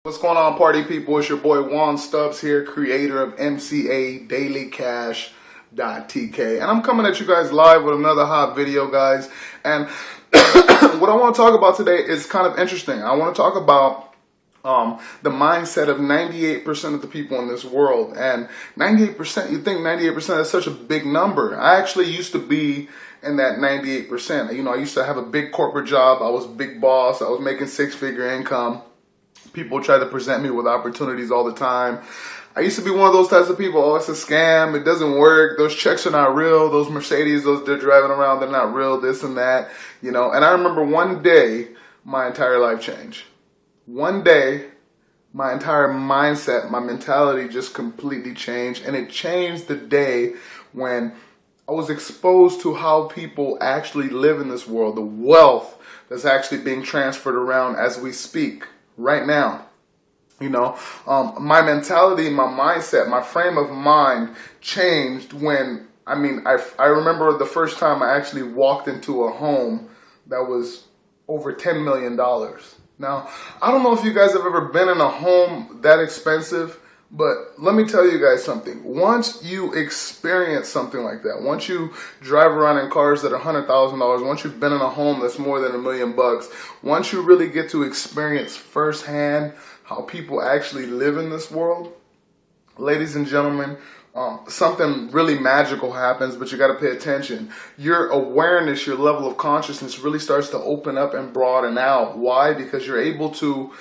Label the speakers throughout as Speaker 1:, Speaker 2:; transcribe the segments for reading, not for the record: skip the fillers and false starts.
Speaker 1: What's going on, party people? It's your boy Juan Stubbs here, creator of MCADailyCash.tk, and I'm coming at you guys live with another hot video, guys. And what I want to talk about today is kind of interesting. I want to talk about the mindset of 98% of the people in this world. And 98%, you think 98% is such a big number. I actually used to be in that 98%. You know, I used to have a big corporate job. I was big boss. I was making six-figure income. People try to present me with opportunities all the time. I used to be one of those types of people. Oh, it's a scam. It doesn't work. Those checks are not real. Those Mercedes, they're driving around, they're not real, this and that. You know, and I remember one day my entire life changed. One day, my entire mindset, my mentality just completely changed. And it changed the day when I was exposed to how people actually live in this world, the wealth that's actually being transferred around as we speak right now. You know, my mentality, my mindset, my frame of mind changed when, I remember the first time I actually walked into a home that was over $10 million. Now, I don't know if you guys have ever been in a home that expensive, but let me tell you guys something. Once you experience something like that, once you drive around in cars that are $100,000, once you've been in a home that's more than $1 million, once you really get to experience firsthand how people actually live in this world, ladies and gentlemen, something really magical happens, but you got to pay attention. Your awareness, your level of consciousness really starts to open up and broaden out. Why? Because you're able to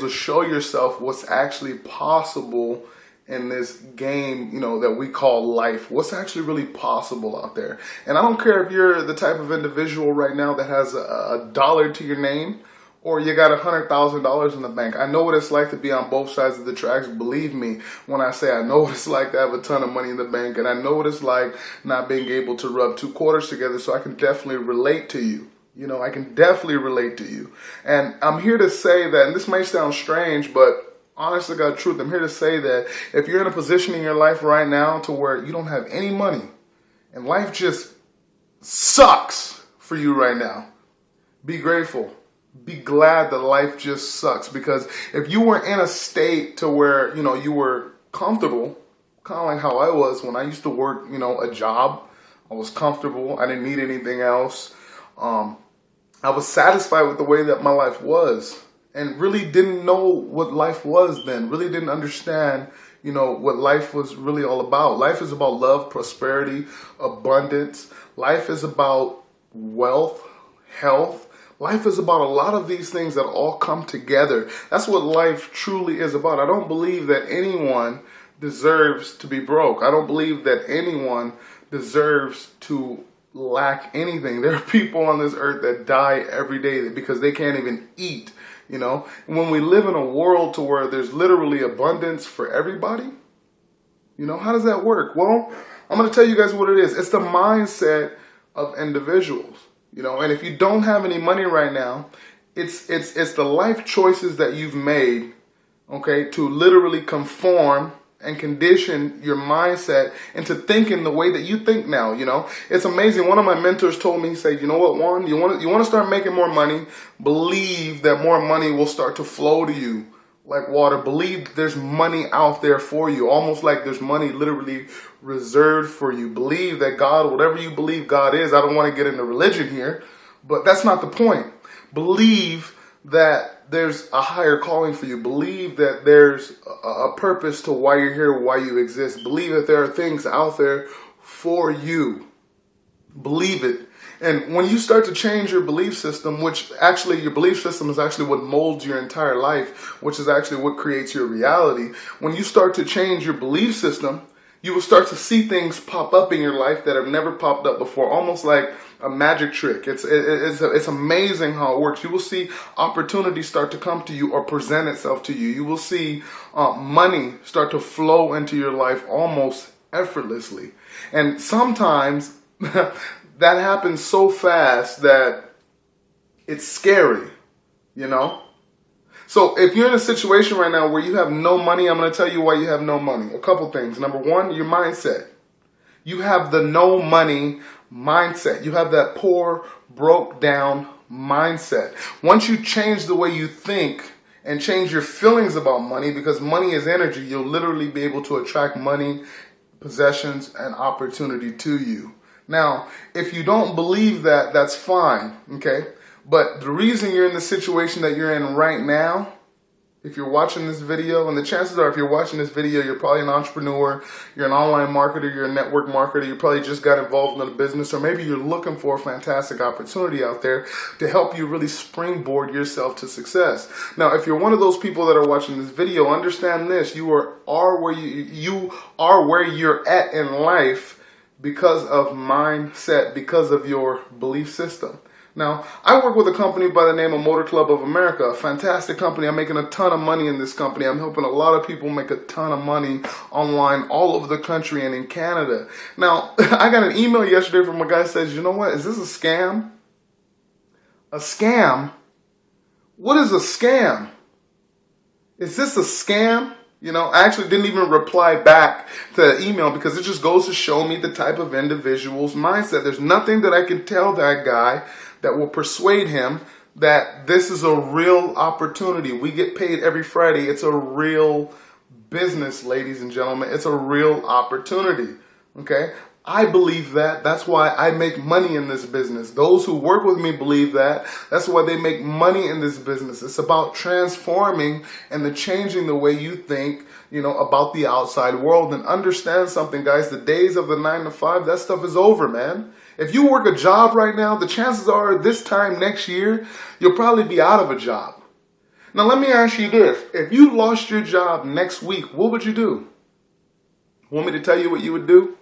Speaker 1: show yourself what's actually possible in this game, you know, that we call life. What's actually really possible out there. And I don't care if you're the type of individual right now that has a dollar to your name, or you got $100,000 in the bank. I know what it's like to be on both sides of the tracks. Believe me when I say I know what it's like to have a ton of money in the bank, and I know what it's like not being able to rub two quarters together, so I can definitely relate to you. You know, I can definitely relate to you. And I'm here to say that, and this may sound strange, but honestly, God, truth, I'm here to say that if you're in a position in your life right now to where you don't have any money and life just sucks for you right now, be grateful. Be glad that life just sucks. Because if you were in a state to where, you know, you were comfortable, kind of like how I was when I used to work, you know, a job, I was comfortable. I didn't need anything else. I was satisfied with the way that my life was and really didn't know what life was then, really didn't understand, you know, what life was really all about. Life is about love, prosperity, abundance. Life is about wealth, health. Life is about a lot of these things that all come together. That's what life truly is about. I don't believe that anyone deserves to be broke. I don't believe that anyone deserves to lack anything. There are people on this earth that die every day because they can't even eat, you know. When we live in a world to where there's literally abundance for everybody, you know, how does that work? Well, I'm going to tell you guys what it is. It's the mindset of individuals, you know. And if you don't have any money right now, it's the life choices that you've made, okay, to literally conform and condition your mindset into thinking the way that you think now. You know, it's amazing. One of my mentors told me, he said, you know what, Juan, you want to start making more money, believe that more money will start to flow to you like water. Believe there's money out there for you, almost like there's money literally reserved for you. Believe that God, whatever you believe God is, I don't want to get into religion here, but that's not the point. Believe that there's a higher calling for you. Believe that there's a purpose to why you're here, why you exist. Believe that there are things out there for you. Believe it. And when you start to change your belief system, which actually your belief system is actually what molds your entire life, which is actually what creates your reality. When you start to change your belief system, you will start to see things pop up in your life that have never popped up before, almost like a magic trick. It's amazing how it works. You will see opportunities start to come to you or present itself to you. You will see money start to flow into your life almost effortlessly. And sometimes that happens so fast that it's scary, you know? So if you're in a situation right now where you have no money, I'm going to tell you why you have no money. A couple things. Number one, your mindset. You have the no money mindset. You have that poor, broke down mindset. Once you change the way you think and change your feelings about money, because money is energy. You'll literally be able to attract money, possessions, and opportunity to you. Now, if you don't believe that, that's fine, okay? But the reason you're in the situation that you're in right now, if you're watching this video, and the chances are if you're watching this video, you're probably an entrepreneur, you're an online marketer, you're a network marketer, you probably just got involved in a business, or maybe you're looking for a fantastic opportunity out there to help you really springboard yourself to success. Now, if you're one of those people that are watching this video, understand this: you are where you're at in life because of mindset, because of your belief system. Now, I work with a company by the name of Motor Club of America, a fantastic company. I'm making a ton of money in this company. I'm helping a lot of people make a ton of money online all over the country and in Canada. Now, I got an email yesterday from a guy who says, you know what, is this a scam? A scam? What is a scam? Is this a scam? You know, I actually didn't even reply back to the email because it just goes to show me the type of individual's mindset. There's nothing that I can tell that guy that will persuade him that this is a real opportunity. We get paid every Friday. It's a real business, ladies and gentlemen. It's a real opportunity, okay? I believe that. That's why I make money in this business. Those who work with me believe that. That's why they make money in this business. It's about transforming and changing the way you think, you know, about the outside world. And understand something, guys. The days of the 9 to 5, that stuff is over, man. If you work a job right now, the chances are this time next year, you'll probably be out of a job. Now, let me ask you this. If you lost your job next week, what would you do? Want me to tell you what you would do?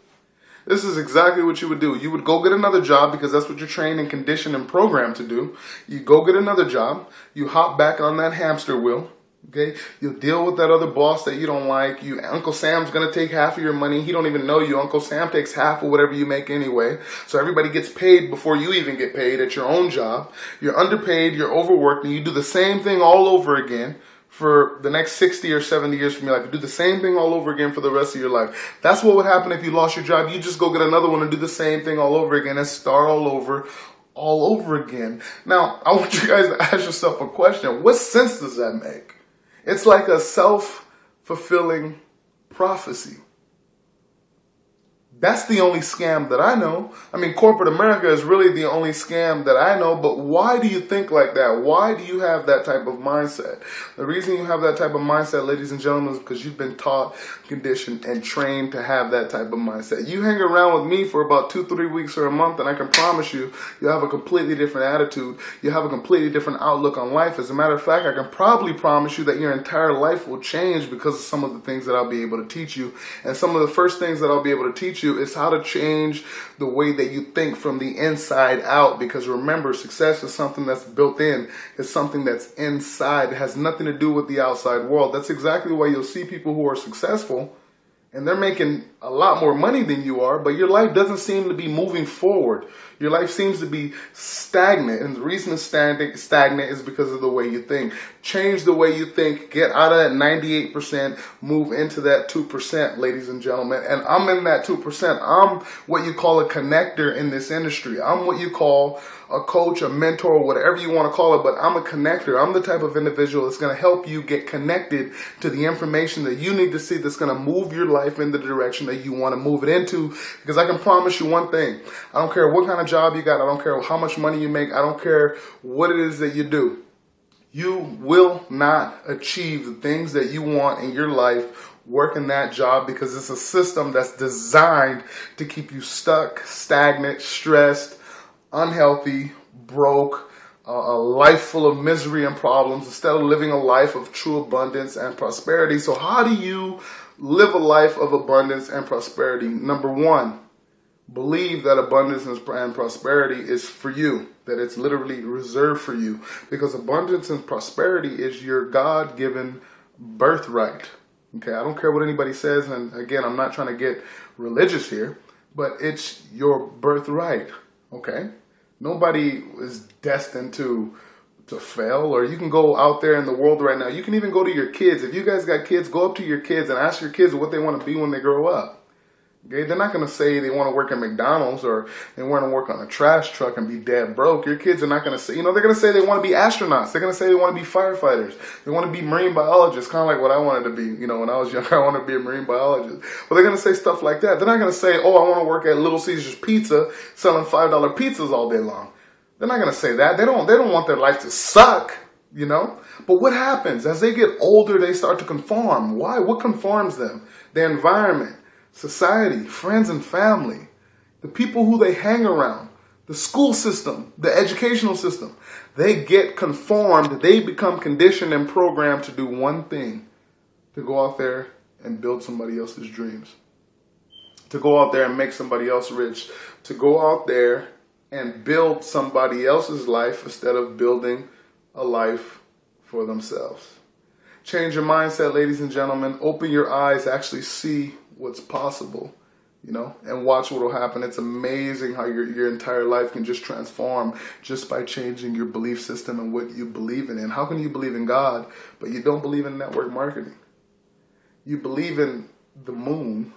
Speaker 1: This is exactly what you would do. You would go get another job because that's what you're trained and conditioned and programmed to do. You go get another job. You hop back on that hamster wheel. Okay, you'll deal with that other boss that you don't like. Uncle Sam's going to take half of your money. He don't even know you. Uncle Sam takes half of whatever you make anyway. So everybody gets paid before you even get paid at your own job. You're underpaid, you're overworked, and you do the same thing all over again for the next 60 or 70 years from your life. You do the same thing all over again for the rest of your life. That's what would happen if you lost your job. You just go get another one and do the same thing all over again and start all over again. Now, I want you guys to ask yourself a question. What sense does that make? It's like a self-fulfilling prophecy. That's the only scam that I know. I mean, corporate America is really the only scam that I know, but why do you think like that? Why do you have that type of mindset? The reason you have that type of mindset, ladies and gentlemen, is because you've been taught, conditioned, and trained to have that type of mindset. You hang around with me for about 2-3 weeks or a month, and I can promise you, you'll have a completely different attitude. You'll have a completely different outlook on life. As a matter of fact, I can probably promise you that your entire life will change because of some of the things that I'll be able to teach you. And some of the first things that I'll be able to teach you is how to change the way that you think from the inside out. Because remember, success is something that's built in. It's something that's inside. It has nothing to do with the outside world. That's exactly why you'll see people who are successful and they're making a lot more money than you are, but your life doesn't seem to be moving forward. Your life seems to be stagnant, and the reason it's stagnant is because of the way you think. Change the way you think. Get out of that 98%, move into that 2%, ladies and gentlemen. And I'm in that 2%. I'm what you call a connector in this industry. I'm what you call a coach, a mentor, whatever you want to call it, but I'm a connector. I'm the type of individual that's going to help you get connected to the information that you need to see that's going to move your life in the direction that you want to move it into. Because I can promise you one thing. I don't care what kind of job you got. I don't care how much money you make. I don't care what it is that you do. You will not achieve the things that you want in your life working that job, because it's a system that's designed to keep you stuck, stagnant, stressed, unhealthy, broke, a life full of misery and problems instead of living a life of true abundance and prosperity. So how do you live a life of abundance and prosperity? Number one, believe that abundance and prosperity is for you, that it's literally reserved for you, because abundance and prosperity is your God-given birthright. Okay, I don't care what anybody says, and again, I'm not trying to get religious here, but it's your birthright. Okay, nobody is destined to fail. Or you can go out there in the world right now. You can even go to your kids. If you guys got kids, go up to your kids and ask your kids what they want to be when they grow up. Okay, they're not going to say they want to work at McDonald's or they want to work on a trash truck and be dead broke. Your kids are not going to say, they're going to say they want to be astronauts. They're going to say they want to be firefighters. They want to be marine biologists, kind of like what I wanted to be. When I was younger, I wanted to be a marine biologist. But they're going to say stuff like that. They're not going to say, oh, I want to work at Little Caesars Pizza selling $5 pizzas all day long. They're not going to say that. They don't want their life to suck, But what happens? As they get older, they start to conform. Why? What conforms them? Their environment. Society, friends and family, the people who they hang around, the school system, the educational system. They get conformed, they become conditioned and programmed to do one thing, to go out there and build somebody else's dreams, to go out there and make somebody else rich, to go out there and build somebody else's life instead of building a life for themselves. Change your mindset, ladies and gentlemen. Open your eyes, actually see what's possible, and watch what will happen. It's amazing how your entire life can just transform just by changing your belief system and what you believe in. And how can you believe in God, but you don't believe in network marketing? You believe in the moon.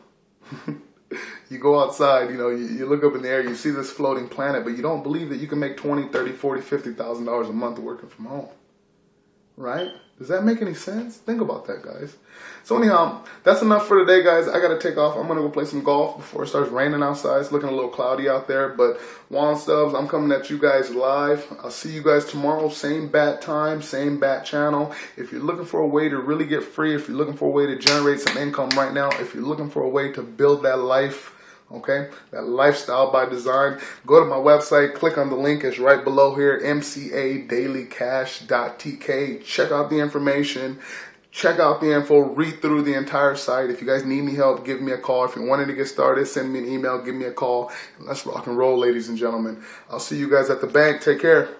Speaker 1: You go outside, you look up in the air, you see this floating planet, but you don't believe that you can make $20, $30, $40, $50,000 a month working from home. Right? Does that make any sense? Think about that, guys. So anyhow, that's enough for today, guys. I got to take off. I'm going to go play some golf before it starts raining outside. It's looking a little cloudy out there. But Juan Stubbs, I'm coming at you guys live. I'll see you guys tomorrow. Same bat time, same bat channel. If you're looking for a way to really get free, if you're looking for a way to generate some income right now, if you're looking for a way to build that life, okay, that lifestyle by design, go to my website, click on the link, it's right below here, mcadailycash.tk. Check out the information, check out the info, read through the entire site. If you guys need any help, give me a call. If you're wanting to get started, send me an email, give me a call, and let's rock and roll, ladies and gentlemen. I'll see you guys at the bank. Take care.